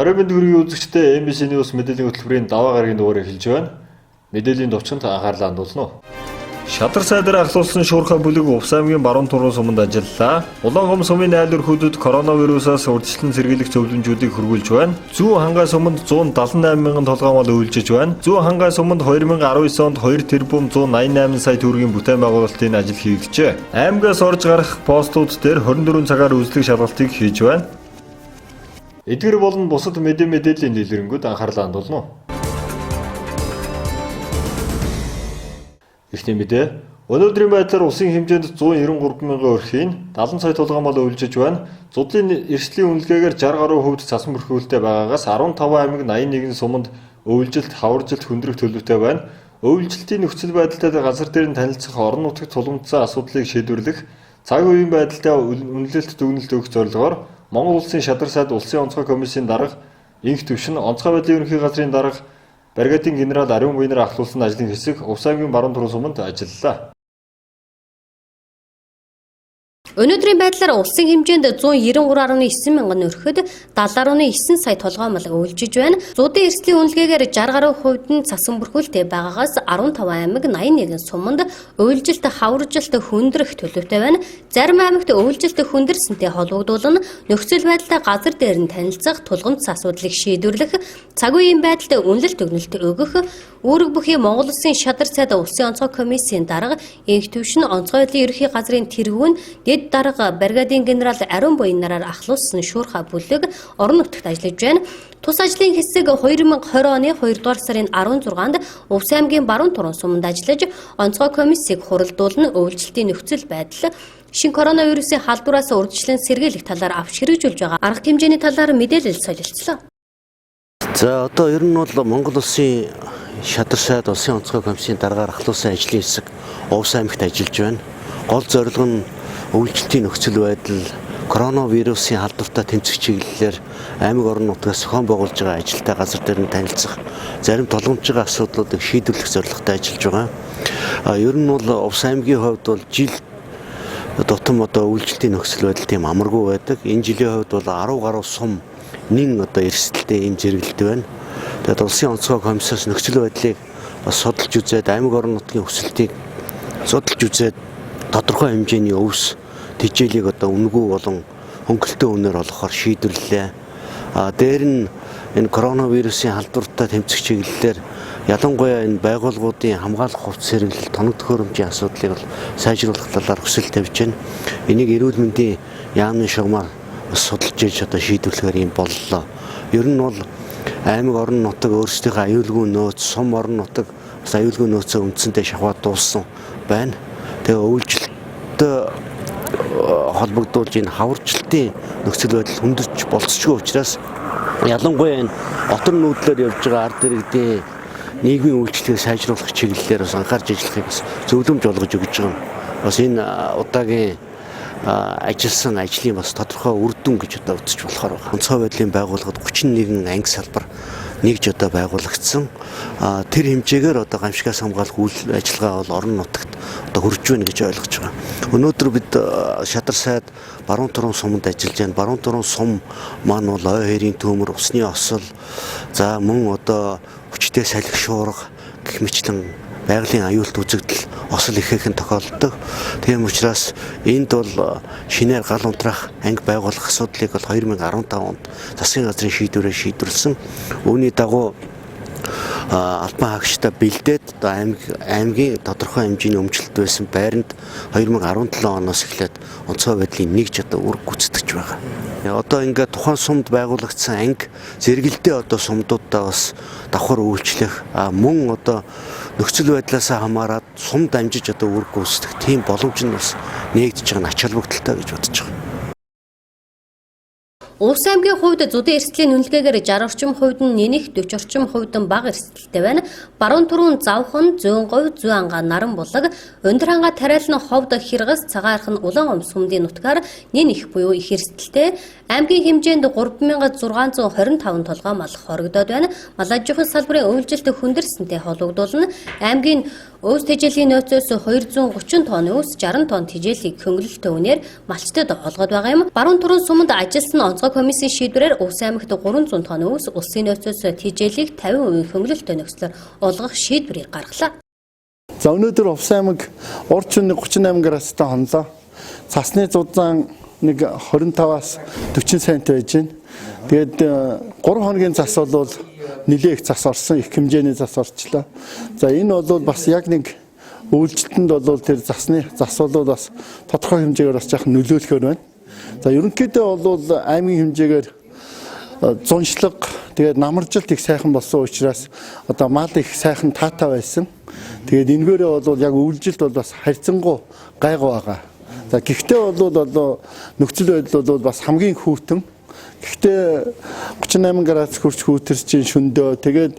Орой мэнд хүргийн үзэгчдээ MBC News мэдээллийн хөтөлбөрийн даваа гарагийн дугаарыг хэлж байна. Мэдээллийн товчонд анхаарлаа хандуулна уу. Шадар сайдаар ахлуулсан шуурхай бүлэг Увс аймгийн баруун туруу суманд ажиллалаа. Улаангом сумын айлдвар хөдөд коронавирусаас урьдчилан сэргийлэх зөвлөмжүүдийг хөрвүүлж байна. Зүүн хангай суманд 178 мянган толгой мал үйлчилж байна. Зүүн хангай суманд 2019 онд 2 тэрбум 188 сая төгрөгийн бүтээн байгуулалтын ажил хийгджээ. Аймгаас орж гарах постууд дээр 24 цагаар үзлэг шалгалтыг хийж байна. Эдгээр болон бусад мэдээллийн дэлгэрэнүүд анхаарлаа хандуулна уу. Ихний мэдээ. Өнөөдрийн байдлаар улсын хэмжээнд 193 мянган өрхийн 70 сая толгой мал үйлчилж байна. Зудлын эрсдлийн үнэлгээгээр 60 гаруй хувьд цасан бүрхүүлэлтэй байгаагаас 15 аймаг 81 суманд өвлжилт, хаваржилт хүндрэх төлөвтэй байна. Өвлжилтийн нөхцөл байдалтай газар дээр нь танилцах, орон нутагт тулгымдсан асуудлыг шийдвэрлэх, цаг үеийн байдалтай үнэлэлт дүгнэлт өгөх зорилгоор Монгол улсын шадар сайд улсын онцгой комиссийн дарга инх төвшин онцгой байдлын ерөнхий газрын дарга бригадын генерал Ариун Буянаар ахлуулсан ажлын хэсэг Увс аймгийн баруун туруу суманд ажиллалаа. Өнөөдрийн байдлаар улсын хэмжээнд 193.9 мянган өрхөд 70.9 сая толгой мал үйлчилж байна. Зуудын эрсдлийн үнэлгээгээр 60 гаруй хувьд нь цасан бүрхүүлэлтэй байгаагаас 15 аймаг 81 суманд өвлжилт, хаваржилт хүндрэх төлөвтэй байна. Зарим аймагт өвлжилт хүндэрсэнтэй холбогдуулан нөхцөл байдалтай газар дээр нь танилцах, тулгымдсан асуудлыг шийдвэрлэх, цаг үеийн байдалтай үнэлэлт өгнөлт өгөх, үүрэг бүхий Монгол Улсын шадар сайд улсын онцгой комиссийн дарга инх төвшин онцгой байдлын ерөнхий газрын тэргүүн дэд дарга бригадын генерал Ариун Буянаар ахлуулсан шуурхай бүлэг орон нутагт ажиллаж байна. Тус ажлын хэсэг 2020 оны 2 дугаар сарын 16-нд Увс аймгийн баруун туруу суманд ажиллаж, онцгой комиссийг хуралдуулан өвлжилтийн нөхцөл байдал, шинэ коронавирусын халдвараас урьдчилан сэргийлэх талаар авч хэрэгжүүлж байгаа арга хэмжээний талаар мэдээлэл солилцлоо. За одоо ер нь бол Монгол Улсын шадар сайд улсын онцгой комиссийн даргаар ахлуулсан ажлын хэсэг Увс аймагт ажиллаж байна. Гол зорилго нь өвлжилтийн нөхцөл байдал, коронавирусын халдвартай тэмцэх чиглэлээр аймаг орон нутгаас зохион байгуулж байгаа ажилтай газар дээр нь танилцах, зарим тулгамдж байгаа асуудлуудыг шийдвэрлэх зорилготой ажиллаж байгаа. Ер нь бол Увс аймгийн хувьд бол жил тутам одоо өвлжилтийн нөхцөл байдал тийм амаргүй байдаг. Энэ жилийн хувьд бол 10 гаруй сум нэн одоо эрсдэлтэй юм зэрэгэлдэж байна. Тэгээд улсын онцгой комиссаас нөхцөл байдлыг бас судалж үзээд аймаг орон нутгийн өсөлтийг судалж үзээд тодорхой хэмжээний өвс тэжээлийг одоо үнэгүй болон хөнгөлөлтөө үнээр олгохоор шийдвэрлэлээ. Дээр нь энэ коронавирусын халдвартай тэмцэх чиглэлээр ялангуяа энэ байгууллагуудын хамгаалах хувцас хэрэглэл, тоног төхөөрөмжийн асуудлыг бол сайжруулах талаар хүсэл тавьж байна. Энийг эрүүл мэндийн яамны шугамар судалж иж одоо шийдвэрлэхээр юм боллоо. Ер нь бол аймаг орон нутаг өөрсдийнхөө аюулгүй нөөц, сум орон нутаг бас аюулгүй нөөцөө үндсэндээ шавхаад дууссан байна. Тэгээ өвлжилттэй холбогдуулж энэ хаваржилтын нөхцөл байдал хүндэрч болцсохгүй учраас ялангуяа энэ отор нүүдлээр явж байгаа ард иргэдийн нийгмийн үйлчлэгийг сайжруулах чиглэлээр бас анхаарч ажиллахыг бас зөвлөмж олгож өгч байгаа. Бас энэ удаагийн ажилласан ажлын бас тодорхой үр дүн гэж одоо үзэж болохоор байна. Онцгой байдлын байгууллагад 31 анги салбар нэгж одоо байгуулагдсан. Тэр хэмжээгээр одоо гамшигаас хамгаалах үйл ажиллагаа бол орон нутагт одоо хөрж байна гэж ойлгож байгаа. Өнөөдөр бид шадар сайд баруун туруу суманд ажиллаж байна. Баруун туруу сум маань бол ой хоёрын төмөр, усны осол, за мөн одоо хүчтэй салхи шуурга гэх мэтлэн байгалийн аюулт үзэгдэл осол ихээхэн тохиолддог. Тийм учраас энд бол шинээр гал унтраах анги байгуулах асуудлыг бол 2015 онд засгийн газрын шийдвэрээр шийдвэрлсэн. Үүний дагуу албан хаагчтай бэлдээд аймгийн тодорхой хэмжээний өмчлөлт байсан байранд 2017 оноос эхлээд онцгой байдлын нэгж одоо үр гүйцэтгэж байгаа. Одоо ингээд тухайн сумд байгуулагдсан анги зэрэгэлдээ одоо сумдуудаа бас давхар үйлчлэх, мөн одоо нөхцөл байдлаас хамаарат сум дамжиж одоо үр гүйцэтгэх тийм боломж нь бас нэгдэж байгаа нь ач холбогдолтой гэж бодож байгаа. Увс аймгийн хувьд зуудын эрсдлийн үнэлгээгээр 60 орчим хувьд нь нэнэх, 40 орчим хувьд нь бага эрсдэлтэй байна. Баруун түрүүн Завхан, Зүүн говь, Зүүн ангаа Наран булаг, Өндөр хангаа Тариалан ховд Хэргэс, Цагаархан Улаангом сүмдийн нутгаар нэнэх буюу их эрсдэлтэй. Аймгийн хэмжээнд 3625 толгой мал хоригдоод байна. Мал аж ахуйн салбарын өвлжилт хүндэрсэнтэй холбогдуулна. Аймгийн өвс тэжээлийн нөөцөөс 230 тонны өвс, 60 тонн тэжээлийг хөнгөлөлтөө үнээр малчтад олгоод байгаа юм. Баруун түрүүн суманд ажилласан онцгой комиссийн шийдвэрээр Увс аймагт 300 тонн өвс улсын нөөцөөс тэжээлийг 50% хөнгөлөлтөй нөхцлөөр олгох шийдвэрийг гаргалаа. За өнөөдөр Увс аймаг урд чүнэг 38 градустай хонлоо. Цасны зузаан нэг 25-аас 40 цент байж байна. Тэгээд 3 хоногийн цас бол нэлээд их цас орсон, их хэмжээний цас орчлоо. За энэ бол бас яг нэг үйлчлэлтэнд бол тэр засны зас бол бас тодорхой хэмжээгээр бас жаахан нөлөөлөхөр байна. За ерөнхийдөө бол аймгийн хэмжээгээр зуншлаг тэгээд намаржилт их сайхан болсон учраас одоо мал их сайхан таатай байсан. Тэгээд энэгээрээ бол яг үйлжилт бол бас харьцангуй гайгүй байгаа. За гэхдээ бол одоо нөхцөл байдал бол бас хамгийн хүйтэн. Гэхдээ 38 градус хүрч хүүтэрч шөндөө тэгээд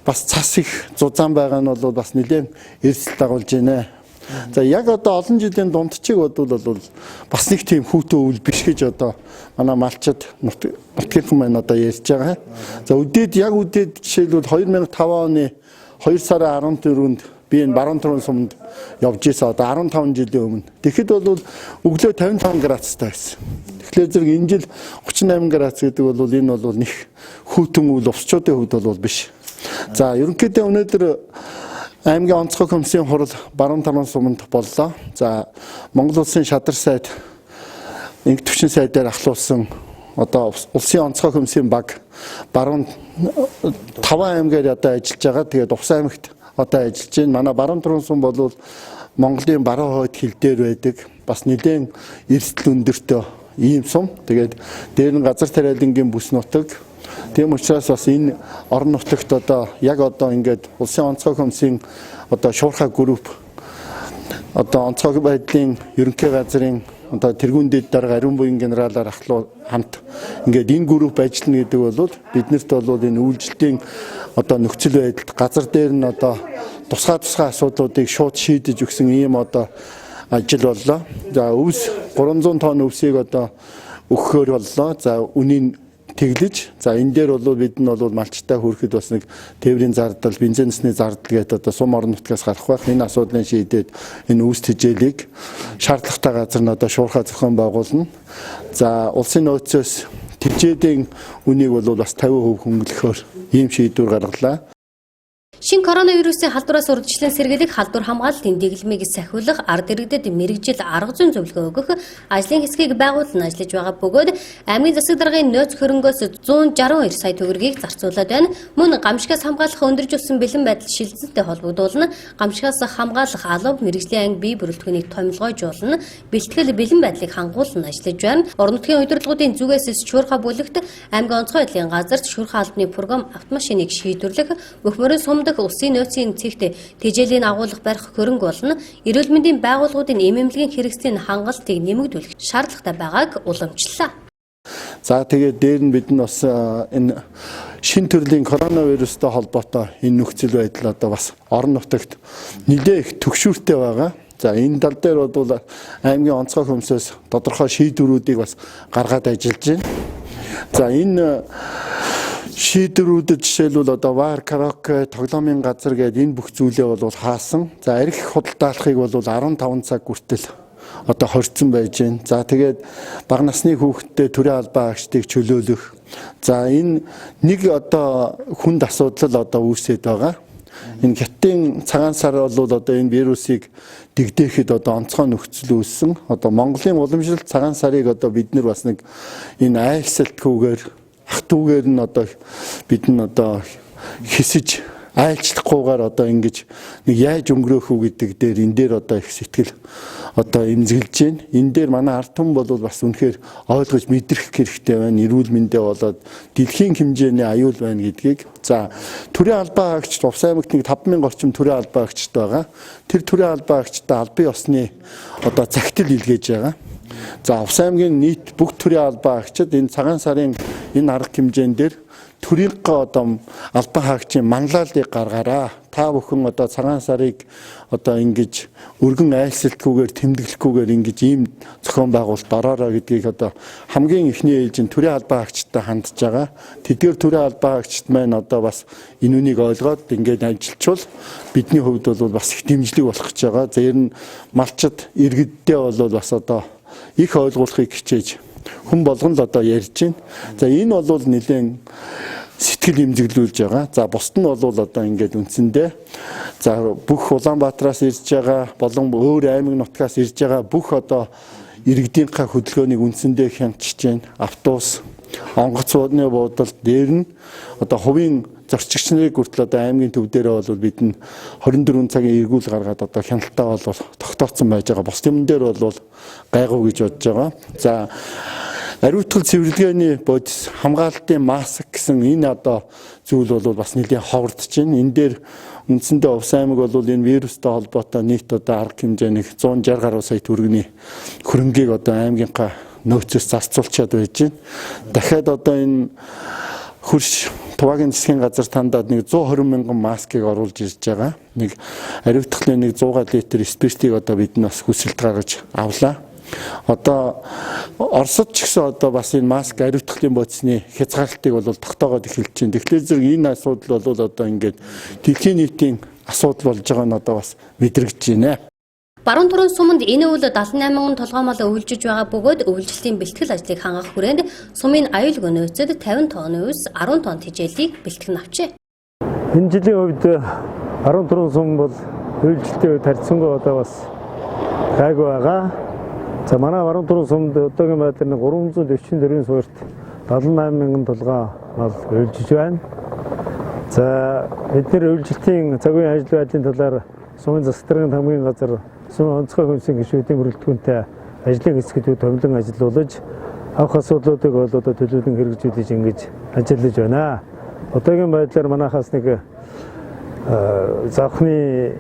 бас цас их зузаан байгаа нь бол бас нэлээд эрсдэл дагуулж байна. За яг одоо олон жилийн дундчиг бол бас нэг тийм хүүтэн үйл биш гэж одоо манай малчид нутгийн хүмүүс одоо ярьж байгаа. За үдээд жишээлбэл 2005 оны 2 сарын 14-нд би энэ баруун төрийн суманд явж ирсэн одоо 15 жилийн өмнө. Тэгэхэд бол өглөө 55 градустай байсан. Тэгэхээр зэрэг энэ жил 38 градус гэдэг бол энэ бол нэг хүүтэн үйл усчуудын хувьд бол биш. За ерөнхийдөө өнөөдөр аймгийн онцгой комиссийн хурал баруун тармын суманд боллоо. За Монгол улсын шадар сайд инх төвчин сайдаар ахлуулсан одоо улсын онцгой комиссийн баг баруун 5 аймгаар одоо ажиллаж байгаа. Тэгээд Увс аймагт одоо ажиллаж байна. Манай баруун тармын сум бол Монголын баруун хойд хил дээр байдаг. Бас нэлээд эрсдэл өндөртэй ийм сум. Тэгээд дээр нь газар тариалангийн бүс нутаг. Тийм учраас бас энэ орон нутагт одоо яг одоо ингээд улсын онцгой комиссийн одоо шуурхай групп одоо онцгой байдлын ерөнхий газрын одоо тэргүүн дэд дарга ариун буян генералаар хамт ингээд энэ групп ажиллана гэдэг бол биднэрт бол энэ үйлчлэлийн одоо нөхцөл байдалд газар дээр нь одоо тусгай асуудлуудыг шууд шийдэж өгсөн ийм одоо ажил боллоо. За өвс 300 тонн өвсийг одоо өгөхөөр боллоо. За үнийн тэглэж за энэ дээр бол бид нь бол малчтай хүрэхэд бас нэг тээврийн зардал, бензинсны зардал гэдэг одоо сум орон нутгаас гарах байх. Энэ асуудлыг шийдээд энэ өвс тэжээлийг шаардлагатай газар нь одоо шуурхай зохион байгуулна. За улсын нөөцөөс тэжээлийн үнийг бол бас 50% хөнгөлөхөөр ийм шийдвэр гаргалаа. Шинэ коронавирусын халдвараас урьдчилан сэргийлэх халдвар хамгаалалтын дэглэмийг сахиулах, ард иргэдэд мэрэгжил арга зүйн зөвлөгөө өгөх ажлын хэсгийг байгуулан ажиллаж байгаа бөгөөд аймгийн засаг даргын нөөц хөрөнгөөс 162 сая төгрөгийг зарцуулаад байна. Мөн гамшигаас хамгаалах өндөрж өссөн бэлэн байдал шилжилттэй холбогдуулна, гамшигаас хамгаалах алав мэрэгжлийн анги бие бүрэлдэхүүнийг томилгойжуулна, бэлтгэл бэлэн байдлыг хангуулан ажиллаж байна. Орон нутгийн удирдлагуудын зүгээс шуурхай бүлэгт аймгийн онцгой байдлын газарт шуурхай албаны програм автомашиныг шийдвэрлэх, мөхмөрийн сумд улсын нөөцийн цэгт тэжээлийн агуулга барих хөрөнгө болно. Эрүүл мэндийн байгууллагуудын эмэмлэгийн хэрэгслийн хангалтыг нэмэгдүүлэх шаардлагатай байгааг уламжлалаа. За тэгээд дээр нь бид нь бас энэ шин төрлийн коронавирустай холбоотой энэ нөхцөл байдал одоо бас орон нутагт нэлээд их түгшүүртэй байгаа. За энэ тал дээр бол аймгийн онцгой комиссоос тодорхой шийдвэрүүдийг бас гаргаад ажиллаж байна. За энэ шийдвэрүүдэд жишээлбэл одоо вар, караоке, тоглоомын газар гэдэг энэ бүх зүйлээ бол хаасан. За арх худалдаалахыг бол 15 цаг хүртэл одоо хоригдсон байж байна. За тэгээд бага насны хүүхэдтэй төрийн албан агчдыг чөлөөлөх. За энэ нэг одоо хүнд асуудал одоо үүсээд байгаа. Энэ хятадын цагаан сар бол одоо энэ вирусыг дэгдээхэд одоо онцгой нөхцөл үүссэн. Одоо Монголын уламжлалт цагаан сарыг одоо бид нар бас нэг энэ айлсалтгүйгээр ах トゥ угээр нь одоо бид нь одоо хэсэж айлчлахгүйгээр одоо ингэж нэг яаж өнгөрөөх үү гэдэг дээр энэ дээр одоо их сэтгэл одоо эмзэглэж байна. Энэ дээр манай ард түмэн бол бас үнэхээр ойлгож мэдрэх хэрэгтэй байна. Эрүүл мэндэ болоод дэлхийн хэмжээний аюул байна гэдгийг. За төрийн албан агчид Увс аймагт нэг 5000 орчим төрийн албан агчид байгаа. Тэр төрийн албан агчдаа албан ёсны одоо захидал илгээж байгаа. За Увс аймгийн нийт бүх төрийн албан агчид энэ цагаан сарын энэ арга хэмжээнд дээр төрийн одоо албан хаагчийн манлайлалыг гаргаараа. Та бүхэн одоо цагаан сарыг одоо ингэж өргөн айлсалтгүйгээр тэмдэглэхгүйгээр ингэж ийм зохион байгуулалт ороорой гэдгийг одоо хамгийн ихний ээлжийн төрийн албан хаагчтай хандж байгаа. Тэдгээр төрийн албан хаагчид маань одоо бас энэ үнийг ойлгоод ингэж ажилчвал бидний хувьд бол бас их дэмжлэг болох гэж байгаа. Зээр нь малчид иргэддээ бол бас одоо их ойлгуулахыг хичээж хүн болгон л одоо ярьж байна. За энэ бол нэлээд сэтгэл имзэглүүлж байгаа. За бусд нь бол одоо ингээд үндсэндээ за бүх Улаанбаатараас ирж байгаа болон өөр аймаг нутгаас ирж байгаа бүх одоо иргэдийнхээ хөдөлгөөнийг үндсэндээ хянчиж байна. Автобус, онгоцны буудал дээр нь одоо хувийн зорчигч нарыг хүртэл одоо аймгийн төв дээрээ бол бид нь 24 цагийн эргүүл гаргаад одоо хяналтаа бол тогтооцсон байж байгаа. Бус юм дээр бол гайгүй гэж бодож байгаа. За ариутгал цэвэрлэгээний бодис хамгаалтын маск гэсэн энэ одоо зүйл бол бас нэлээд ховордож байна. Энэ дээр үндсэндээ Увс аймаг бол энэ вирустай холбоотой нийт одоо арга хэмжээний 160 гаруй сая төгрөгийн хөрөнгийг одоо аймгийнхаа нөөцөөс зарцуулчаад байж байна. Дахиад одоо энэ хөрш Туваагийн засгийн газар тандаад нэг 120 мянган маскыг оруулж ирж байгаа. Нэг ариутгалын нэг 100 литр спиртийг одоо бид нь бас хүсэлт гаргаж авлаа. Одоо Оросд ч гэсэн одоо бас энэ маск ариутгалын бодисны хязгаарлалтыг бол тогтоогоод эхэлж байна. Тэгэхээр зэрэг энэ асуудал бол одоо ингээд дэлхийн нийтийн асуудал болж байгаа нь одоо бас мэдрэгдэж байна. Баруун төрийн суманд энэ үйл 78 толгоомол үйлжиж байгаа бөгөөд үйлчлэлийн бэлтгэл ажлыг хангах хүрээнд сумын аюулгүй нөөцөд 50 тонны ус 10 тонн тэжээлийг бэлтгэн авчээ. Энэ жилийн үед баруун төрийн сум бол үйлчлэлтэй үед харьцангуй одоо бас гайгүй байгаа. За манай баруун төрийн сумд одоогийн байдлаар 344 суурьт 78 мянган толгой мал үйлжиж байна. За эдгээр үйлчлэлийн цагийн ажил байдлын талаар сумын засаг даргын хамгийн газар сумын онцгой комиссийн гишүүдийн бүрэлдэхүүнтэй ажлын хэсгүүд томилон ажиллуулж авах асуудлуудыг бол одоо төлөвлөн хэрэгжүүлж ингэж ажиллаж байна. Одоогийн байдлаар манайхаас нэг завхны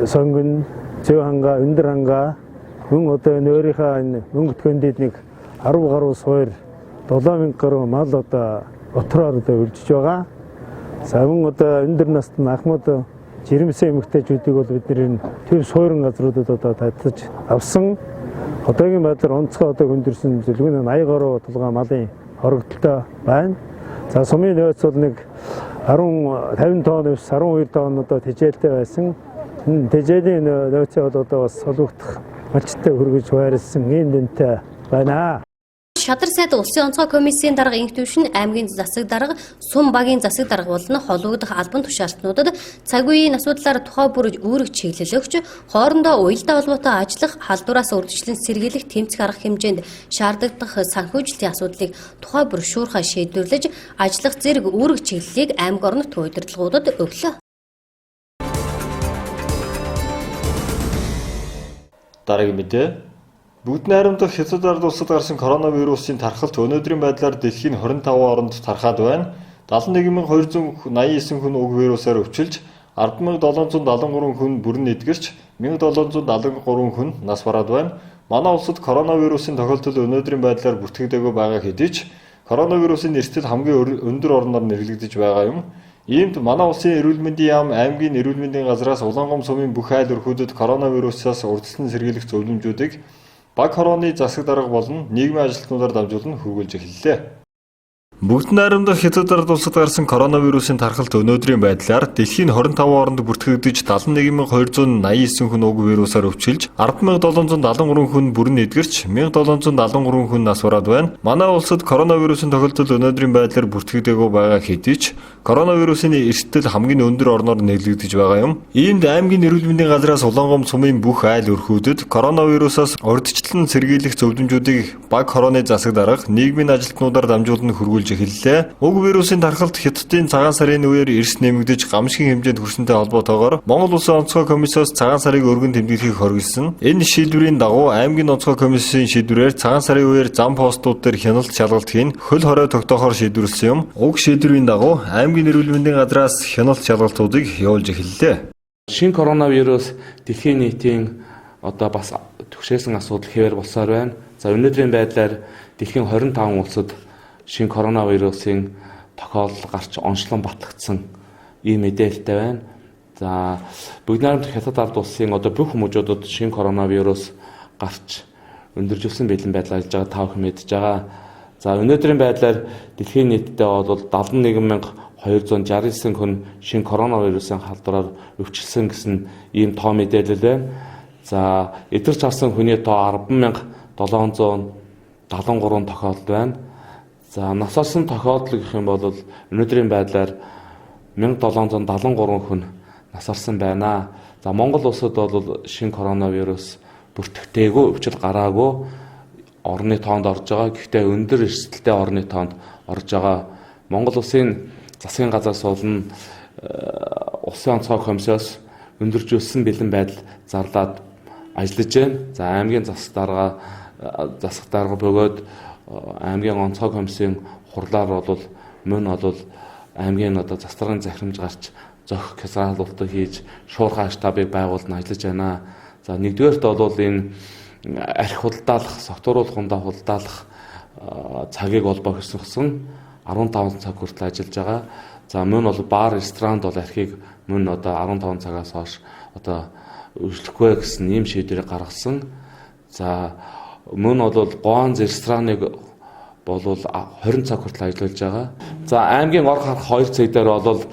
сонгон, зөв ханга, өндөр ханга мөн одоо энэ өөрийнхөө энэ мөнгө төхөндөд нэг 10 гаруй суур 7000 гаруй мал одоо дотроор одоо үлжиж байгаа. За мөн одоо өндөр насны ахмад жирэмсэн эмэгтэйчүүдийг бол бид нэр төв суурин газруудад одоо татаж авсан. Одоогийн байдлаар онцгой одоо хүндэрсэн зөвлөгөөний 80 гаруй толгой малын хоригдолтой байна. За сумын нөөц бол нэг 50 тонн ус 12 тонн одоо тэжээлтэй байсан. Энэ тэжээлийн нөөцөө бол одоо бас солигдох малчтай хүргэж байрлсан ийм дүнтэй байна. Шадар сайд улсын онцгой комиссийн дарга инх төвшин аймгийн засаг дарга, сум багийн засаг дарга болон холбогдох албан тушаалтнуудад цаг үеийн асуудлаар тухай бүр үүрэг чиглэл өгч хоорондоо уялдаа холбоотой ажиллах, халдвараас урьдчилан сэргийлэх тэмцэх арга хэмжээнд шаардлагадах санхүүжилтийн асуудлыг тухай бүр шуурхай шийдвэрлэж ажиллах зэрэг үүрэг чиглэлийг аймаг орнот удирдлагуудад өглөө. Дараагийн мэдээ. Бүгд найрамдах Хятад ард улсад гарсан коронавирусын тархалт өнөөдрийн байдлаар дэлхийн 25 оронд тархаад байна. 71289 хүн уг вирусаар өвчилж, 10773 хүн бүрэн эдгэрч, 1773 хүн нас бараад байна. Манай улсад коронавирусын тохиолдол өнөөдрийн байдлаар бүртгэгдээгүй байгаа хэдий ч коронавирусын эрсдэл хамгийн өндөр орноор нэрлэгдэж байгаа юм. Иймд манай улсын эрүүл мэндийн яам аймгийн эрүүл мэндийн газраас Улаангом сумын бүх айл өрхүүдэд коронавирусаас урьдчилан сэргийлэх зөвлөмжүүдийг баг хорооны засаг дарга болон нийгмийн ажилтнуудаар дамжуулан хүргүүлж эхэллээ. Бүгд найрамдах Хятад ард улсад гарсан коронавирусын тархалт өнөөдрийн байдлаар дэлхийн 25 оронд бүртгэгдэж 71289 хүн уг вирусаар өвчилж, 10773 хүн бүрэн эдгэрч, 1773 хүн нас бараад байна. Манай улсад коронавирусын тохиолдол өнөөдрийн байдлаар бүртгэгдээгүй байгаа хэдий ч коронавирусын эрсдэл хамгийн өндөр орноор нэрлэгдэж байгаа юм. Иймд аймгийн эрүүл мэндийн газраас Улаангом сумын бүх айл өрхүүдэд коронавирусаас урьдчилан сэргийлэх зөвлөмжүүдийг баг хорооны засаг дарга, нийгмийн ажилтнуудаар дамжуулан хүргүүлж эхэллээ. Уг вирусын тархалт Хятадын цагаан сарын үеэр эрс нэмэгдэж гамшигын хэмжээнд хүрсэнтэй холбоотойгоор Монгол Улсын онцгой комиссоос цагаан сарыг өргөн тэмдэглэхийг хориглосон. Энэ шийдвэрийн дагуу аймгийн онцгой комиссийн шийдвэрээр цагаан сарын үеэр зам постууд дээр хяналт шалгалтыг хөл хорой тогтоохоор шийдвэрлсэн юм. Уг шийдвэрийн дагуу аймгийн эрүүл мэндийн газраас хяналт шалгалтуудыг явуулж эхэллээ. Шинэ коронавирус дэлхийн нийтийн одоо бас төгшөөсөн асуудал хэвээр болсоор байна. За өнөөдрийн байдлаар дэлхийн 25 улсад шинэ коронавирусын тохиолдол гарч онцлон батлагдсан ийм мэдээлэлтэй байна. За бүгд найрамдах Хятад ард улсын одоо бүх хүмүүжүүдэд шинэ коронавирус гарч өндөржүүлсэн бэлэн байдал ажиллаж байгаа тав их мэдж байгаа. За өнөөдрийн байдлаар дэлхийн нийтдээ бол 71269 хүн шинэ коронавирусын халдвараар өвчлсөн гэсэн ийм тоо мэдээлэл байна. За эдгэрч харсан хүний тоо 10,700 73 тохиолдол байна. За нас орсон тохиолдол гэх юм бол өнөөдрийн байдлаар 1773 хүн нас орсон байна. За Монгол улсад бол шинэ коронавирус бүртгэгдээгүй, өвчл гараагүй орны тоонд орж байгаа. Гэхдээ өндөр эрсдэлтэй орны тоонд орж байгаа. Монгол улсын засгийн газар суулна улсын онцгой комиссоос өндөржүүлсэн бэлэн байдал зарлаад ажиллаж байна. За аймгийн засаг дарга бөгөөд аймгийн онцгой комиссийн хурлаар бол мөн бол аймгийн застрын захирамж гарч зохих хязгаарлалтыг хийж шуурхай штабыг байгуулна ажиллаж байна. За нэгдүгээрт бол энэ архи худалдаалах, согтууруулахундаа худалдаалах цагийг бол богиносон 15 цаг хүртэл ажиллаж байгаа. За мөн бол бар, ресторанд бол архийг мөн 15 цагаас хойш үйлчлэхгүй гэсэн ийм шийдвэрийг гаргасан. За мөн бол гоон рестораныг бол 20 цаг хүртэл ажиллаж байгаа. За аймгийн ор харах 2 цаг дээр бол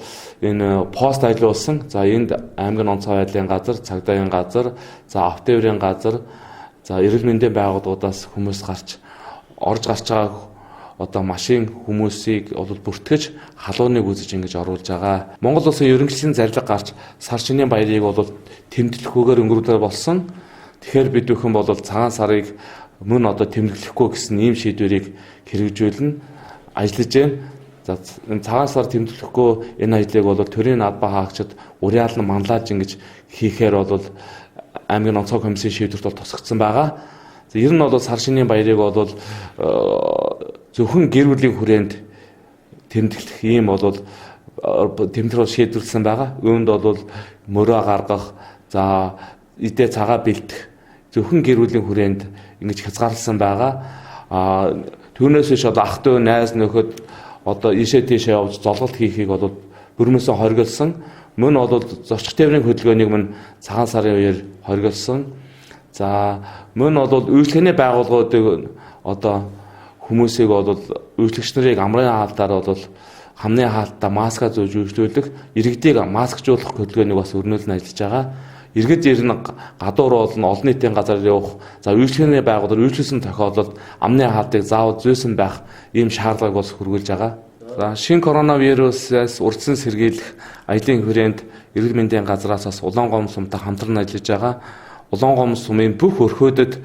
энэ пост ажиллуулсан. За энд аймгийн онцгой байдлын газар, цагдаагийн газар, за автоврын газар, за эрүүл мэндийн байгууллагуудаас хүмүүс орж гарч байгаа машин хүмүүсийг бүртгэж халууныг үзэж ингэж оруулж байгаа. Монгол улсын ерөнхийлөгчийн зарлиг гарч сар шинийн баярыг бол тэмдэглэхгүйгээр өнгөрүүлээ болсон. Тэгэхээр бид бүхэн бол цагаан сарыг мөн тэмдэглэхгүй гэсэн ийм шийдвэрийг хэрэгжүүлнэ, ажиллаж байна. За энэ цагаан сар тэмдэглэхгүй энэ ажлыг бол төрийн наад ба хаагчид уриалан манлайлж ингэж хийхээр бол аймгийн онцгой комиссийн шийдвэрт бол тусгацсан байгаа. Ер нь бол сар шинийн баярыг бол зөвхөн гэр бүлийн хүрээнд тэмдэглэх ийм бол тэмдэглэл шийдвэрлсэн байгаа. Үүнд бол мөрөө гаргах, за идэ цагаа бэлтэх зөвхөн гэр бүлийн хүрээнд ингэж хязгаарласан байгаа. Түүнээс биш ах トゥ найз нөхөд ийшээ тийшээ явж золголт хийхийг бүрмөөсөө хоригдсон. Мөн зорчих тээврийн хөдөлгөөнийг мөн цагаан сарын үеэр хоригдсон. За мөн үйлчлэгээний байгууллагуудыг хүмүүсийг үйлчлэгч нарыг амрын хаалтаар хамны хаалтаа маска зөөж үйлчлүүлэх, иргэдийг маскжуулах хөдөлгөөнийг бас өрнүүлэн ажиллаж байгаа. Иргэд ирнэ гадуур олон нийтийн газар явах, за үйлчлэгээний байгууллага үйлчлүүлсэн тохиолдолд амны хаалтыг заавал зөөсөн байх ийм шаардлагыг бас хүргүүлж байгаа. За шинэ коронавирусээс урьдчилан сэргийлэх ажлын хүрээнд эрүүл мэндийн газраас бас улаан гомдол сумтай хамтран ажиллаж байгаа. Улаан гомдол сумын бүх өрхөөдөд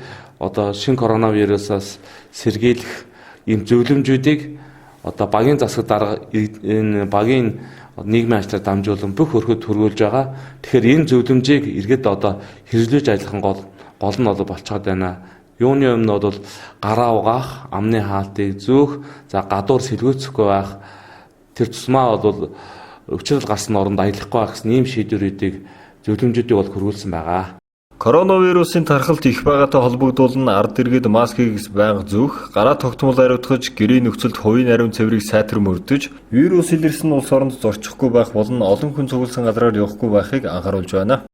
шинэ коронавирусаас сэргийлэх ийм зөвлөмжүүдийг багийн засаг дарга энэ багийн нийгмийн ажлаар дамжуулан бүх өрхөд хүргүүлж байгаа. Тэгэхээр энэ зөвлөмжийг иргэд хэрэгжүүлж ажиллах гол нь болцоод байна. Юуны өмнө бол гараа угаах, амны хаалтыг зөөх, за гадуур сэлгүүцэхгүй байх, тэр тусмаа бол өвчрөл гарсан оронд аялахгүй байх гэсэн ийм шийдвэрүүдийг зөвлөмжүүдийг хүргүүлсэн байгаа. Коронавирусын тархалт их байгаатай холбогдуулан ард иргэд маскыг байнга зөөх, гараа тогтмол ариутгаж, гэрийн нөхцөлд хувийн нарийн цэврийг сайтар мөрдөж, вирус илэрсэн улс оронд зорчихгүй байх болон олон хүн цугласан газраар явахгүй байхыг анхааруулж байна.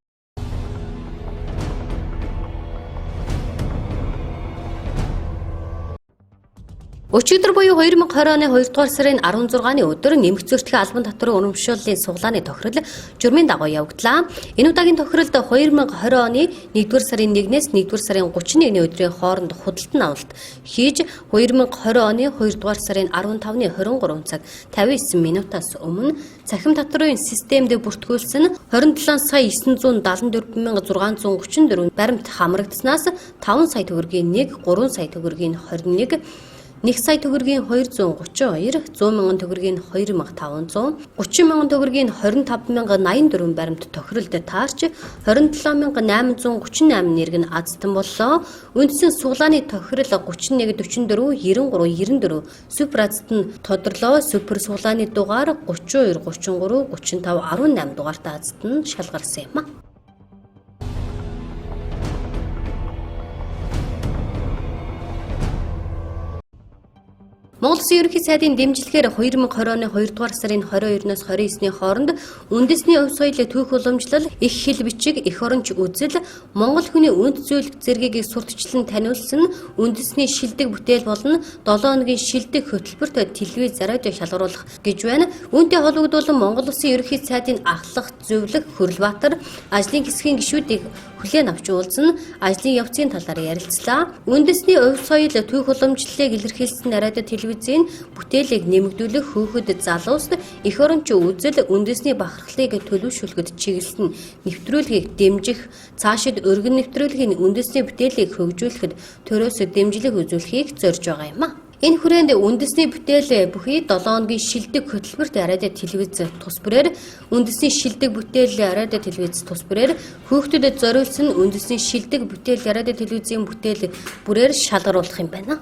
Өчигдөр буюу 2020 оны 2 дугаар сарын 16-ны өдөр нэмэгц зөрчлийн албан татварын урамшууллын суглааны тохирол журмын дагуу явагдлаа. Энэ удаагийн тохиролд 2020 оны 1-р сарын 1-ээс 1-р сарын 31-ний өдрийн хооронд худалдан авалт хийж 2020 оны 2 дугаар сарын 15-ны 23 цаг 59 минутаас өмнө цахим татварын системд бүртгүүлсэн 27 сая 974,634 баримт хамрагдсанаас 5 сая төгрөгийн 1, 3 сая төгрөгийн 21, 1 сая төгрөгийн 232, 100 мянган төгрөгийн 2500, 30 мянган төгрөгийн 25,084 баримт тохиролд таарч 27,838 нэрг нь аздсан боллоо. Үндсэн суглааны тохирол 3144 93 94 супер азд нь тодорлоо. Супер суглааны дугаар 32 33 35 18 дугаартай азд нь шалгарсан юм а. Монгол Улсын ерөнхий сайдын дэмжлэгээр 2020 оны 2 дугаар сарын 22-наас 29-ний хооронд үндэсний өв соёлын түүх уламжлал, их хэл бичиг, эх оронч үзэл, Монгол хүний үнд зүйл зэргийг сурталчлан таниулсан үндэсний шилдэг бүтээл болон 7 хоногийн шилдэг хөтөлбөрт телевиз, радио шалгаруулах гэж байна. Үүнтэй холбогдуулан Монгол Улсын ерөнхий сайдын ахлах, зөвлөх, Хүрлбаатар ажлын хэсгийн гишүүдийг хүлээн авч уулзсан, ажлын явцын талаар ярилцлаа. Үндэсний өв соёл түүх уламжлалыг илэрхийлсэн радио телевизийн бүтээлийг нэмэгдүүлэх, хүүхэд залуусд эх оронч үзэл, үндэсний бахархлыг төлөвшүүлэхэд чиглэсэн нэвтрүүлгийг дэмжих, цаашид өргөн нэвтрүүлгийн үндэсний бүтээлийг хөгжүүлэхэд төрөөс дэмжлэг үзүүлэхийг зорьж байгаа юм а. Энэ хүрээнд үндэсний бүтээл бүхий 7 хоногийн шилдэг хөтөлбөрт радио телевиз тус бүрээр үндэсний шилдэг бүтээл радио телевиз тус бүрээр хүүхдэд зориулсан үндэсний шилдэг бүтээл радио телевизийн бүтээл бүрээр шалгаруулах юм байна.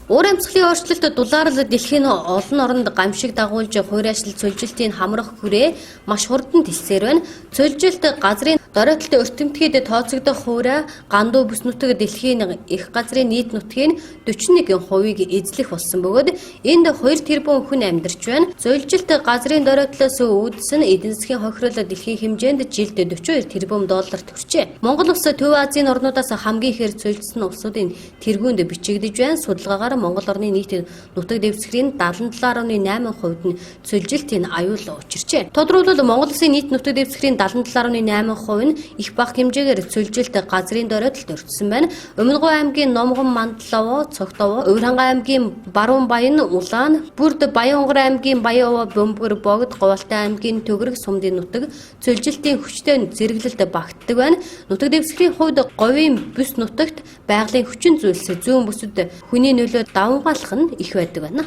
Уур амьсгалын өөрчлөлт дулаарлал дэлхийн олон оронд гамшиг дагуулж хуурайшлал цөлжилтийн хамрах хүрээ маш хурдан тэлсээр байна. Цөлжилт газрын доройтолт өртөмтгийд тооцогдох хуурай гандуу бүс нутаг дэлхийн их газрын нийт нутгийн 41%-ийг эзлэх болсон бөгөөд энд 2 тэрбум хүн амьдарч байна. Цөлжилт газрын доройтлоос үүдсэн эдийн засгийн хохирол дэлхийн хэмжээнд жилд 42 тэрбум долларт хүрчээ. Монгол улс Төв Азийн орнуудаас хамгийн ихээр цөлжилсэн улсуудын тэргүүнд бичигдэж байна. Судалгаагаар Монгол орны нийт нутаг дэвсгэрийн 77.8% нь цөлжилтийн аюул учирчээ. Тодорхойлбол Монгол улсын нийт нутаг дэвсгэрийн 77.8% нь их бага хэмжээгээр цөлжилт газрын доройтолд өртсөн байна. Өмнөгов аймгийн Номгон, Мандловоо, Цогтовоо, Өвөрхангай аймгийн Баруун Баян, Улаан, Бүрд, Баянгар аймгийн Баяовоо, Бөмбөр, Богд, Говьалтай аймгийн Төгрөг сумдын нутаг цөлжилтийн хүчтэй зэрэглэлд багтдаг байна. Нутаг дэвсгэрийн хувьд говийн бүс нутагт байгалийн хүчин зүйлс зүүн бүсэд хүний нөлөө давмгаалах нь их байдаг байна.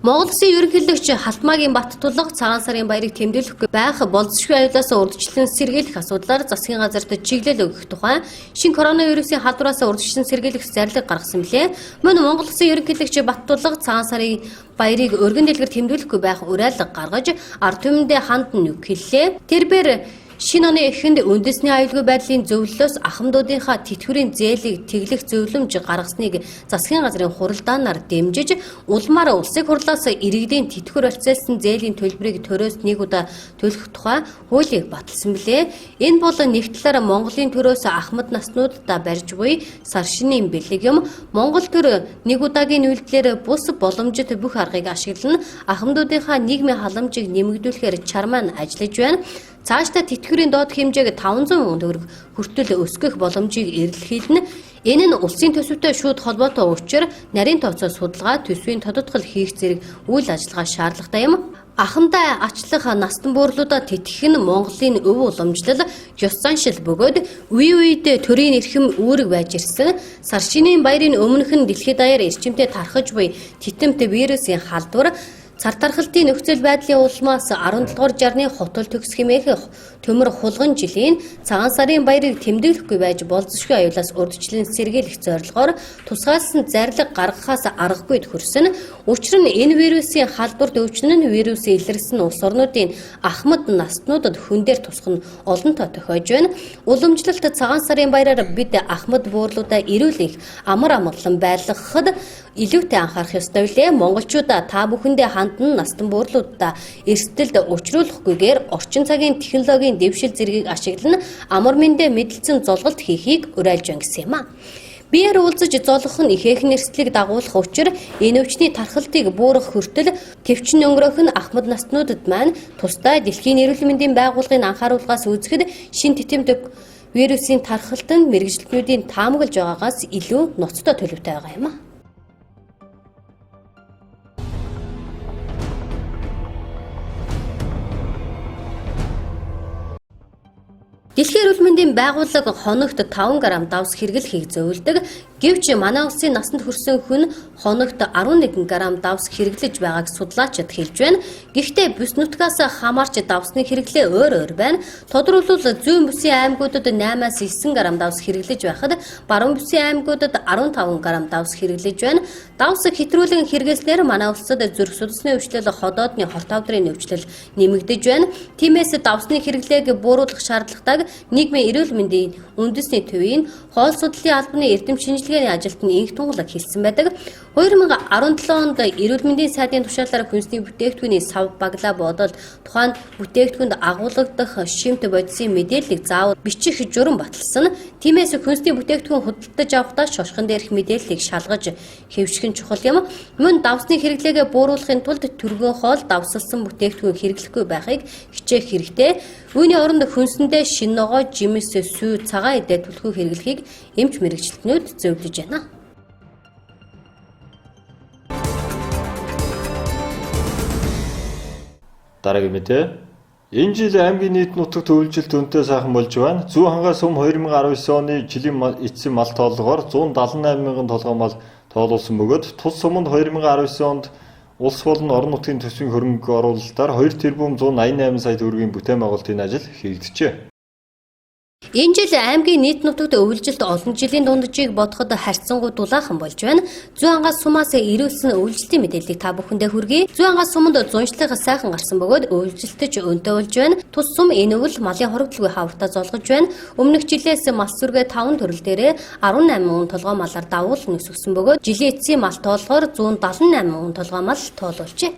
Монгол Улсын ерөнхийлөгч Халтмаагийн Баттулга цагаан сарын баярыг тэмдэглэхгүй байх болзошгүй аюулаас урьдчилан сэргийлэх асуудлаар засгийн газарт чиглэл өгөх тухай шинэ коронавирусын халдвараас урьдчилан сэргийлэх зарлиг гаргасан билээ. Мөн Монгол Улсын ерөнхийлөгч Баттулга цагаан сарын баярыг өргөн дэлгэр тэмдэглэхгүй байх уриалга гаргаж ард түмэндээ ханд нүг хэллээ. Тэрбээр шинэ оны эхэнд үндэсний аюулгүй байдлын зөвлөлөөс ахмадуудынхаа тэтгэврийн зээлийг тэглэх зөвлөмж гаргасныг засгийн газрын хуралдаанаар дэмжиж улмаар улсыг хурлаас иргэдийн тэтгэвэр барьцаалсан зээлийн төлбөрийг төрөөс нэг удаа төлөх тухай хуулийг баталсан билээ. Энэ бол нэг талаараа Монголын төрөөс ахмад наснуудаа барьж буй сар шинийн бэлэг юм. Монгол төр нэг удаагийн үйлдэлээр бус боломжит бүх аргыг ашиглан ахмадуудынхаа нийгмийн халамжийг нэмэгдүүлэхээр чармаан ажиллаж байна. Цаашдаа тэтгэврийн доод хэмжээг 500 сая төгрөг хүртэл өсгөх боломжийг эрэлхийлнэ. Энэ нь улсын төсөвтэй шууд холбоотой учир нарийн тооцоо судалгаа, төсвийн тодотгол хийх зэрэг үйл ажиллагаа шаардлагатай юм. Ахандаа ачлах настан буурлуудаа тэтгэх нь Монголын өв уламжлал ёс заншил бөгөөд үе үедээ төрийн эрхэм үүрэг байж ирсэн. Сар шинийн баярын өмнөх нь дэлхийд даяар эрчимтэй тархаж буй титэмт вирусын халдвар цар тархалтын нөхцөл байдлын улмаас 17 дугаар жарны хотол төгс хэмээх төмөр хулган жилийн цагаан сарын баярыг тэмдэглэхгүй байж болзошгүй аюулаас урьдчилан сэргийлэх зорилгоор тусгайлсан зарлиг гаргахаас аргагүйд хүрсэн. Учир нь энэ вирусын халдварт өвчин нь вирусын илэрсэн улс орнуудын ахмад настнуудад хүн дээр тусах нь олонтоо тохиож байна. Уламжлалт цагаан сарын баяраар бид ахмад буурлуудаа эрүүл их амар амгалан байлгахад илүүтэй анхаарах ёстой билээ. Монголчуудаа та бүхэндээ хандан настан буурлуудаа эрсдэлд учруулахгүйгээр орчин цагийн технологийн дэвшил зэргийг ашиглан амар мэндэ мэдлэлцэн золголт хийхийг уриалж байна гэсэн юм а. Биеэр уулзаж золгох нь ихээхэн эрсдлийг дагуулах учир энэ өвчний тархалтыг буурах хүртэл төвчин өнгөрөх нь ахмад наснуудад маань тусдаа дэлхийн эрүүл мэндийн байгууллагын анхааруулгаас үзэхэд шин титэмдэг вирусын тархалт нь мэргэжилтнүүдийн таамаглаж байгаагаас илүү ноцтой төлөвтэй байгаа юм а. Дэлхийн эрүүл мэндийн байгууллага хоногт 5 г давс хэрэглэхийг зөвлөдөг. Гэвч манай улсын насанд хүрсэн хүн хоногт 11 г давс хэрэглэж байгааг судлаачид хэлж байна. Гэхдээ бүс нутгаас хамаарч давсны хэрэглээ өөр байна. Тодорхойлбол зүүн бүсийн аймагуудад 8-аас 9 г давс хэрэглэж байхад баруун бүсийн аймагуудад 15 г давс хэрэглэж байна. Давс хэтрүүлэн хэрэглэснээр манай улсад зүрх судасны өвчлөл, ходоодны хортовдрын өвчлөл нэмэгдэж байна. Тиймээс давсны хэрэглээг бууруулах шаардлагатайг нийгмийн эрүүл мэндийн үндэсний төвийн хоол судлалын албаны эрдэм шинжилгээний ажилд нь инх тунгалаг хэлсэн байдаг. 2017 онд эрүүл мэндийн сайдын тушаалаар хүнсний бүтээгдэхүүний сав баглаа бодол тухайн бүтээгдэхүүнд агуулгадах шимт бодисын мэдээллийг заавал бичих журам баталсан. Тиймээс хүнсний бүтээгдэхүүн худалдаж авахдаа шошгон дээрх мэдээллийг шалгаж хэвших нь чухал юм. Мөн давсны хэрэглээгээ бууруулахын тулд түргэн хоол давсалсан бүтээгдэхүүн хэрэглэхгүй байхыг хичээх хэрэгтэй. Үүний оронд хүнсэндээ шин ногоо, жимс, сүү, цагаан эдээ түлхүү хэрэглэхийг эмч мэрэгчлэтнүүд зөвлөж байна. Дараагийн мэдээ. Энэ жил аймгийн нийт нутагт үйлжилт өнтэй сайхан болж байна. Зүүн хангаа сум 2019 оны жилийн эцсийн мал тоолгоор 178 мянган толгой мал тоолуулсан бөгөөд тус суманд 2019 онд улс болон орон нутгийн төсвийн хөрөнгө оруулалтаар 2 тэрбум 188 сая төгрөгийн бүтээн байгуулалтын ажил хийгджээ. Энэ жил аймгийн нийт нутагт өвлжилт олон жилийн дунджийг бодоход харьцангуй дулаахан болж байна. Зүүн хангаа сумаас ирүүлсэн өвлжилтийн мэдээллийг та бүхэндээ хүргэе. Зүүн хангаа суманд зуншлага сайхан гарсан бөгөөд өвлжилтөж өнтэй болж байна. Тус сум энэ өвөл малын хорогдлгүй хавртаа золгож байна. Өмнөх жилээс мал сүргээ 5 төрөл дээрээ 18 мянган толгой малаар давуул нүсгсэн бөгөөд жилийн эцсийн мал тоолгоор 178 мянган толгой мал тоолуулжээ.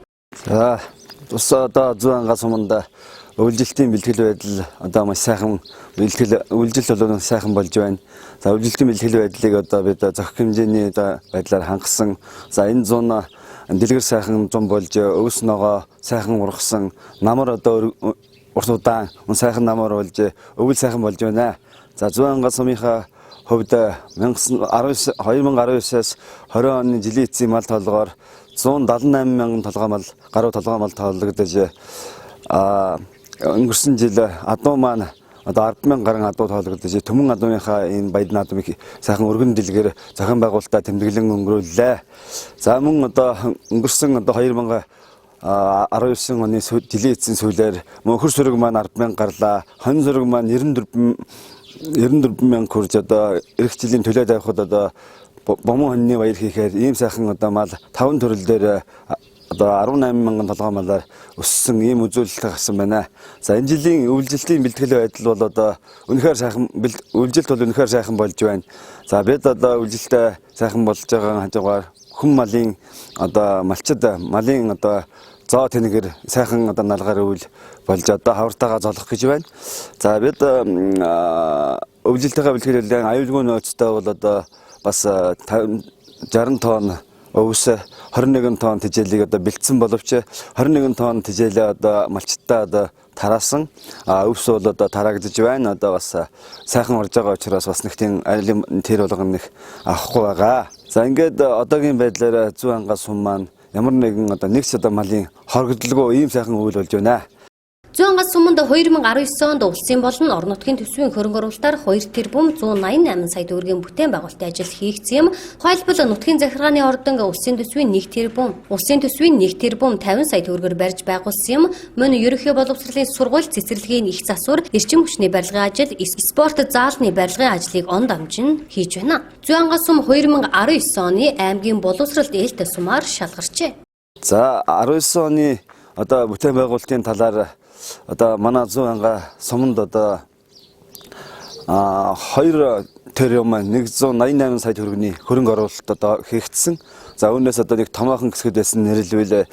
За тус одоо зүүн хангаа суманд өвлжилтийн бэлтгэл байдал одоо маш сайхан үйлжилт бол сайхан болж байна. За үйлжилтийн бэлтгэл байдлыг одоо бид зохих хэмжээний байдлаар хангасан. За энэ зүүн дэлгэр сайхан зам болж өвс ногоо сайхан ургасан. Намар одоо урт удаан сайхан намар болж өвөл сайхан болж байна. За зүүн хангаа сумынхаа хувьд 2019-аас 20 оны жилийн эцсийн мал тоолгоор 178 мянган толгой мал, гаруй толгой мал тоологдож өнгөрсөн жил адуу маань одоо 10 мянган гаруй адуу тоологдож төмөн адууныхаа энэ баяд наадмыг сайхан өргөн дэлгэр зохион байгуулалтаа тэмдэглэн өнгөрүүллээ. За мөн одоо өнгөрсөн одоо 2019 оны жилийн эцсийн сүүлээр мөнхөр сүрэг маань 10 мянга гарлаа. Хонь сүрэг маань 94 мянга хүрж одоо эх жилийн төлөө тавихад одоо бомон хоньны баяр хийхээр ийм сайхан одоо мал 5 төрөл дээр одоо 18 мянган толгой малаар өссөн ийм үзүүлэлт гарсан байна. За энэ жилийн үйлжилтийн бэлтгэл байдал бол одоо үнэхээр сайхан үйлжилт бол үнэхээр сайхан болж байна. За бид одоо үйлжилтээ сайхан болж байгаа хажуугаар хүм малын одоо малчид малын одоо зоо тэнэгэр сайхан одоо налгаар үйл болж одоо хавртаага золох гэж байна. За бид үйлжилтийн бэлтгэл аюулгүй нөөцтэй бол одоо бас 60 тонн өвс 21 тонн тэжээлийг одоо бэлдсэн боловч 21 тонн тэжээлээ одоо малчтаа одоо тараасан. Өвс бол одоо тараагдж байна. Одоо бас сайхан орж байгаа учраас бас нэг тийм айлын тэр болгоно нэг авахгүй байгаа. За ингээд одоогийн байдлаар зүүн хангаа сум маань ямар нэгэн одоо нэг ч одоо малын хоригдлгүй ийм сайхан үйл болж байна. Зүүн хангаа суманд 2019 онд улсын болон орон нутгийн төсвийн хөрөнгө оруулалтаар 2 тэрбум 188 сая төгрөгийн бүтээн байгуулалтын ажил хийгдсэн юм. Тухайлбал нутгийн захиргааны ордон улсын төсвийн 1 тэрбум 50 сая төгрөгөөр барьж байгуулсан юм. Мөн ерөнхий боловсролын сургууль цэцэрлэгийн их засвар, эрчим хүчний барилгын ажил, спорт заалны барилгын ажлыг он дамжин хийж байна. Зүүн хангаа сум 2019 оны аймгийн боловсролд ээлтэй сумаар шалгарчээ. За 19 оны одоо бүтээн байгуулалтын талаар одоо манай зүүн хангаа суманд одоо 2 тэрбум 188 сая төгрөгийн хөрөнгө оруулалт одоо хийгдсэн. За үүнээс одоо нэг томоохон хэсгүүд байсан нэрлэвэл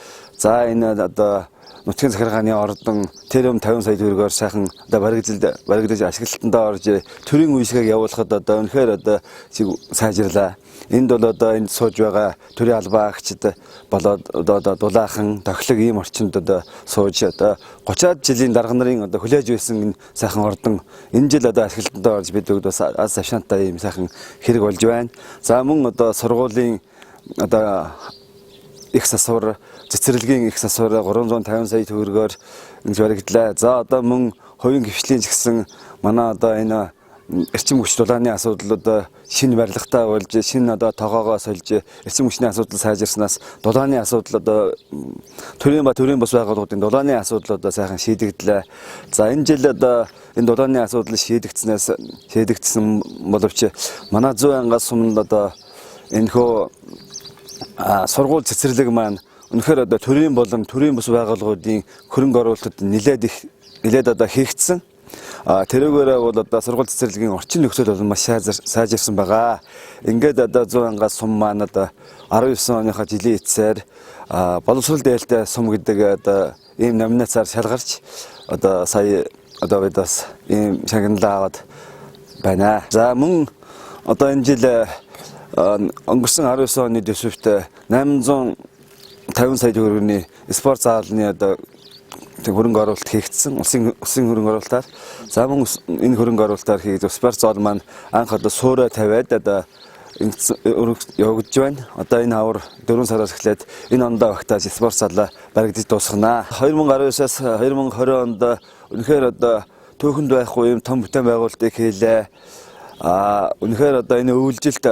за энэ одоо нутгийн захиргааны ордон тэрбум 50 сая төгрөгөөр сайхан одоо баригдаж ашиглалтанд орж төрийн үйлчлэгийг явуулахад одоо үнэхээр одоо сайжирлаа. Энд бол одоо энд сууж байгаа төрийн албаа агчид болоод одоо дулаахан тохилог ийм орчинд одоо сууж одоо 30-аад жилийн дарга нарын одоо хүлээж байсан энэ сайхан ордон энэ жил одоо ашиглалтанд орж бид бас аз авшаантай ийм сайхан хэрэг болж байна. За мөн одоо сургуулийн одоо их засвар, цэцэрлэгийн их засвар 350 сая төгрөгөөр ингэж баригдлаа. За одоо мөн хувийн гишлийн ч гэсэн манай одоо энэ эрчим хүч дулааны асуудал одоо шинэ барилгатай болж шинэ одоо тоогоогоо сольж эрчим хүчний асуудал сайжирснаас дулааны асуудал одоо төрийн бус байгууллагуудын дулааны асуудал одоо сайхан шийдэгдлээ. За энэ жил одоо энэ дулааны асуудал шийдэгдсэн боловч манай 100 сумд одоо энэхүү сургууль цэцэрлэг маань үнэхээр одоо төрийн болон төрийн бус байгууллагуудын хөрөнгө оруулалтад нэлээд одоо хийгдсэн. Тэрүүгээр бол одоо сургууль цэцэрлэгийн орчин нөхцөл бол маш сайжирсан байгаа. Ингээд одоо 100 сум маань одоо 19 оныхоо жилийн эцсээр боловсрол дээлтэй сум гэдэг одоо ийм номинацаар шалгарч одоо сая одоо бид бас ийм шагналаа аваад байна. За мөн одоо энэ жил өнгөрсөн 19 оны төсөвт 850 сая төгрөгийн спорт заалны одоо хөрөнгө оруулалт хийгдсэн улсын хөрөнгө оруулалтаар. За мөн энэ хөрөнгө оруулалтаар хийгдсэн спорт заал маань анх одоо суурай тавиад одоо явагдж байна. Одоо энэ хавар 4 сараас эхлээд энэ ондоо багтааж спорт заалаа баригдаж дуусгана. 2019-аас 2020 онд үнэхээр одоо төөхөнд байхгүй юм том бүтээн байгуулалтыг хийлээ. Үнэхээр одоо энэ өвлжилт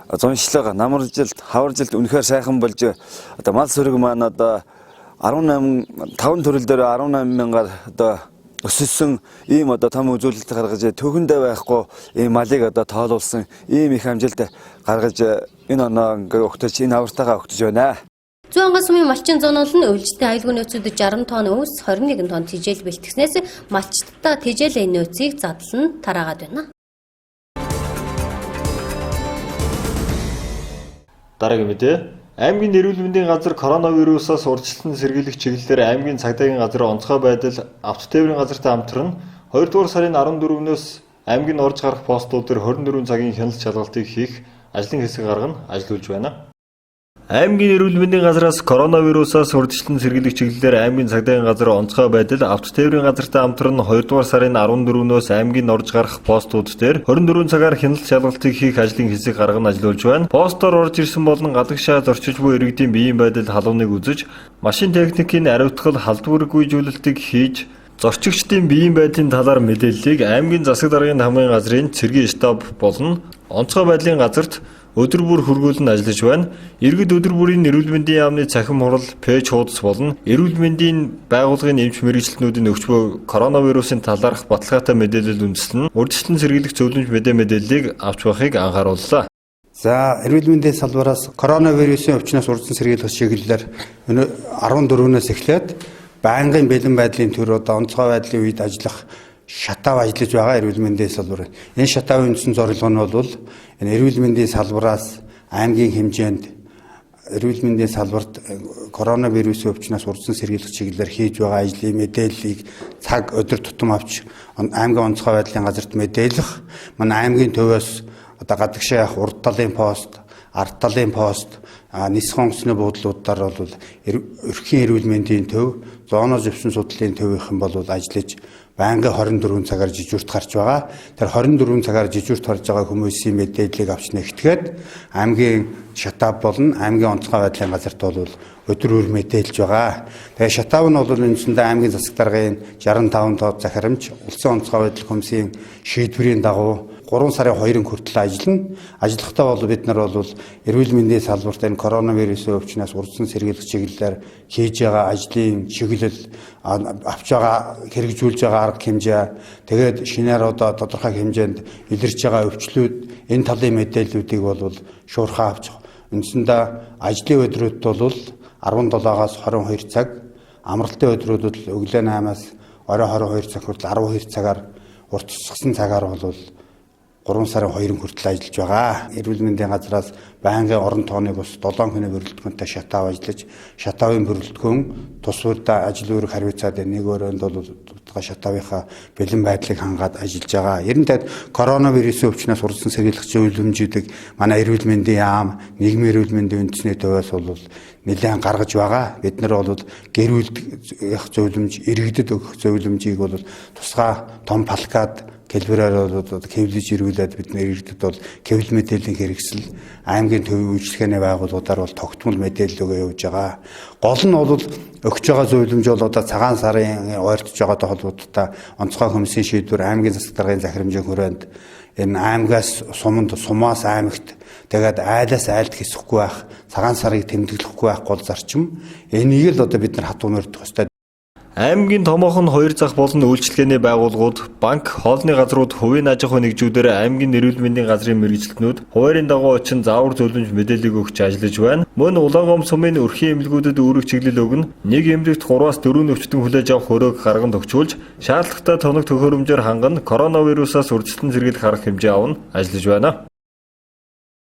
зуншлага, намаржилт, хаваржилт үнэхээр сайхан болж одоо мал сүрэг маань одоо 5 төрөл дээр 18 мянгаар одоо өсөлсөн ийм одоо том үзүүлэлт гаргаж төөхөндөө байхгүй ийм малыг одоо тоолуулсан ийм их амжилт гаргаж энэ оноо ингээ өгтөж энэ авартайгаа өгтөж байна. 100 сумын малчин зоонол нь өвлжтэй аюулгүй нөөцөд 60 тонн өвс 21 тонн тижэл бэлтгэснээс малчдаа тижээлийн нөөцийг задлан тараагаад байна. Дараагийн мэдээ. Аймгийн эрүүл мэндийн газар коронавирусаас урьдчилан сэргийлэх чиглэлээр аймгийн цагдаагийн газрын онцгой байдал автотээврийн газартай хамтран 2 дугаар сарын 14-өөс аймгийн орж гарах постууд дээр 24 цагийн хяналт шалгалтыг хийх ажлын хэсэг гаргана ажиллуулж байна. Аймгийн эрүүл мэндийн газраас коронавирусаас урьдчилан сэргийлэх чиглэлээр аймгийн цагдаагийн газрын онцгой байдал автотээврийн газартай хамтран 2 дугаар сарын 14-өөс аймгийн орж гарах постууд дээр 24 цагаар хяналт шалгалтыг хийх ажлын хэсэг гаргана ажиллуулж байна. Постоор орж ирсэн болон гадагшаа зорчиж буй иргэдийн биеийн байдал халууныг үзэж, машин техникийн ариутгал халдваргүйжүүлэлтийг хийж зорчигчдын биеийн байдлын талаар мэдээллийг аймгийн засаг даргын хамгааллын газрын цэргийн штаб болон онцгой байдлын газарт өдөр бүр хургуулн ажиллаж байна. Иргэд өдөр бүрийн эрүүл мэндийн яамны цахим хурал, пэйж хуудас болон эрүүл мэндийн байгууллагын эмч мэргэжилтнүүдийн өгч буй коронавирусын талаарх баталгаатай мэдээлэл үндэслэн урьдчилан сэргийлэх зөвлөмж мэдээллийг авч байхыг анхаарууллаа. За эрүүл мэндийн салбараас коронавирусын өвчнөөс урьдчилан сэргийлэх чиглэлээр 14-өөс эхлээд байнгын бэлэн байдлын төр одоо онцгой байдлын үед ажиллах шатав ажиллаж байгаа эрүүл мэндийн салбар. Энэ шатавын үндсэн зорилго нь бол энэ эрүүл мэндийн салбараас аймгийн хэмжээнд эрүүл мэндийн салбарт коронавирусын өвчнөөс урьдчилан сэргийлэх чиглэлээр хийж байгаа ажлын мэдээллийг цаг өдөр тутам авч аймгийн онцгой байдлын газарт мэдээлэх, манай аймгийн төвөөс одоо гадагшаа явах урд талын пост, ард талын пост, нис хонгоцны буудлуудаар бол өрхийн эрүүл мэндийн төв, зооноос өвсөн судлалын төвийнхэн бол ажиллаж байнгын 24 цагаар жижүүрт гарч байгаа. Тэр 24 цагаар жижүүрт харж байгаа хүмүүсийн мэдээллийг авч нэгтгээд аймгийн шатав болон аймгийн онцгой байдлын газарт бол өдөр бүр мэдээлж байгаа. Тэгээ шатав нь бол үндсэндээ аймгийн засаг даргын 65 тоо захирамж улсын онцгой байдлын комиссийн шийдвэрийн дагуу 3 сарын 2-ын хүртэл ажиллана. Ажиллахдаа бол бид нар бол эрүүл мэндийн салбарт энэ коронавирусын өвчнөөс урьдчилан сэргийлэх чиглэлээр хийж байгаа ажлын чиглэл, авч байгаа хэрэгжүүлж байгаа арга хэмжээ, тэгээд шинээр одоо тодорхой хэмжээнд илэрч байгаа өвчлүүд энэ талын мэдээллүүдийг бол шуурхаа авч үндсэндээ ажлын өдрүүд бол 17-аас 22 цаг, амралтын өдрүүд бол өглөө 8-аас орой 22 цаг хүртэл 12 цагаар уртасгасан цагаар бол 3 сарын 2-ын хүртэл ажиллаж байгаа. Эрүүл мэндийн газраас байнгын орон тооны бус 7 хүний бүрэлдэхүүнтэй шатав ажиллаж, шатавын бүрэлдэхүүн тус удаа ажил үүрэг харьуцаад нэг өрөөнд бол шатавынхаа бэлэн байдлыг хангаад ажиллаж байгаа. Ер нь тэгээд коронавирусын өвчнөөс урьдчилан сэргийлэх зөвлөмжүүдийг манай эрүүл мэндийн яам, нийгмийн эрүүл мэндийн үндэсний төвөөс бол нэлээд гаргаж байгаа. Бид нар бол гэр бүлдэх зөвлөмж, иргэдэд өгөх зөвлөмжийг бол тусгай том палкад Гэлбэрээр бол хэвлэж ирүүлээд бидний иргэдэд бол хэвлэл мэдээллийн хэрэгсэл аймгийн төвийн үйлчлэгээний байгууллагуудаар бол тогтмол мэдээлэлөө явуулж байгаа. Гол нь бол өгч байгаа зөвлөмж бол одоо цагаан сарын ойртож байгаатай холбоотой онцгой комиссийн шийдвэр аймгийн засаг даргын захирамжийн хүрээнд энэ аймгаас сумаас аймагт тэгээд айлаас айлд хэсэхгүй байх, цагаан сарыг тэмдэглэхгүй байх гол зарчим. Энийг л одоо бид нар хатуунаар өгөх ёстой. Аймгийн томоохон хоёр зах болон үйлчлэгээний байгууллагууд, банк, хоолны газрууд, хувийн аж ахуйн нэгжүүдээр аймгийн эрүүл мэндийн газрын мэргэжилтнүүд хуваарийн дагуу очин заавар зөвлөмж мэдээллийг өгч ажиллаж байна. Мөн Улаангом сумын өрхийн эмнэлгүүдэд үүрэг чиглэл өгнө. Нэг эмнэлэгт 3-аас 4 өвчтөн хүлээж авах хөрөөг гарган төгчүүлж, шаардлагатай тоног төхөөрөмжөөр ханган коронавирусаас үржилтэн зэрэгэл харах хэмжээ авна ажиллаж байна.